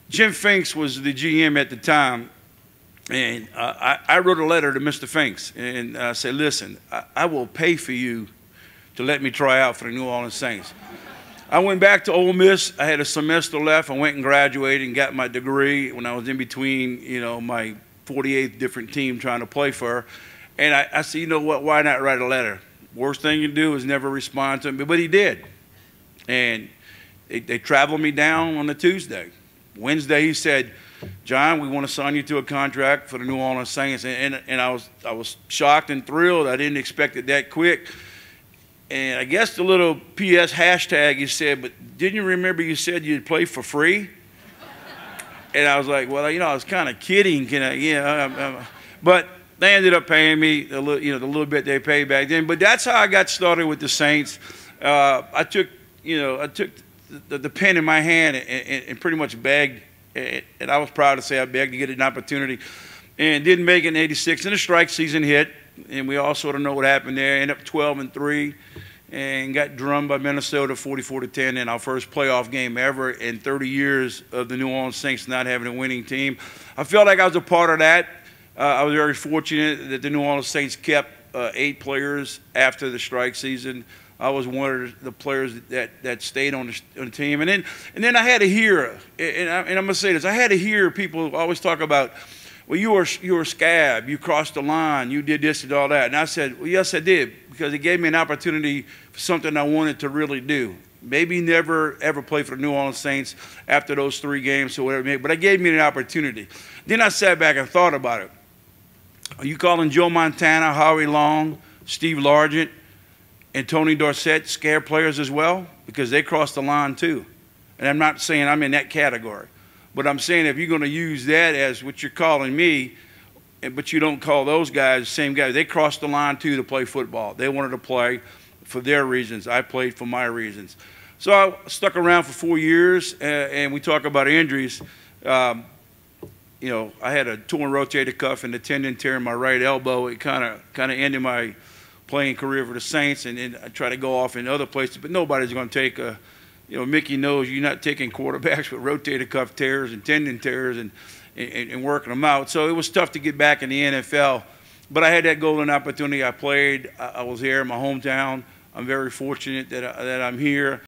Jim Finks was the GM at the time, and I wrote a letter to Mr. Finks and said, listen, I will pay for you to let me try out for the New Orleans Saints. I went back to Ole Miss. I had a semester left. I went and graduated and got my degree when I was in between, you know, my 48th different team trying to play for her. And I said, you know what, why not write a letter? Worst thing you do is never respond to me, but he did. And they traveled me down on a Tuesday. Wednesday he said, John, we want to sign you to a contract for the New Orleans Saints. And I was shocked and thrilled. I didn't expect it that quick. And I guess the little PS hashtag he said, but didn't you remember you said you'd play for free? And I was like, well, you know, I was kind of kidding. But they ended up paying me the little bit they paid back then. But that's how I got started with the Saints. I took the pen in my hand and pretty much begged, and I was proud to say I begged to get an opportunity, and didn't make it in '86. And the strike season hit, and we all sort of know what happened there. Ended up 12-3, and got drummed by Minnesota 44-10 in our first playoff game ever in 30 years of the New Orleans Saints not having a winning team. I felt like I was a part of that. I was very fortunate that the New Orleans Saints kept 8 players after the strike season. I was one of the players that stayed on the team. And then I had to hear, and I'm going to say this, I had to hear people always talk about, well, you were scab, you crossed the line, you did this and all that. And I said, well, yes, I did, because it gave me an opportunity for something I wanted to really do. Maybe never, ever play for the New Orleans Saints after those 3 games or whatever, but it gave me an opportunity. Then I sat back and thought about it. Are you calling Joe Montana, Howie Long, Steve Largent, and Tony Dorsett scare players as well? Because they crossed the line too. And I'm not saying I'm in that category. But I'm saying if you're going to use that as what you're calling me, but you don't call those guys the same guys, they crossed the line too to play football. They wanted to play for their reasons. I played for my reasons. So I stuck around for 4 years, and we talk about injuries. You know, I had a torn rotator cuff and a tendon tear in my right elbow. It kind of ended my playing career for the Saints, and then I tried to go off in other places, but nobody's going to take a, you know, Mickey knows you're not taking quarterbacks with rotator cuff tears and tendon tears and working them out. So it was tough to get back in the NFL, but I had that golden opportunity. I played. I was here in my hometown. I'm very fortunate that I'm here.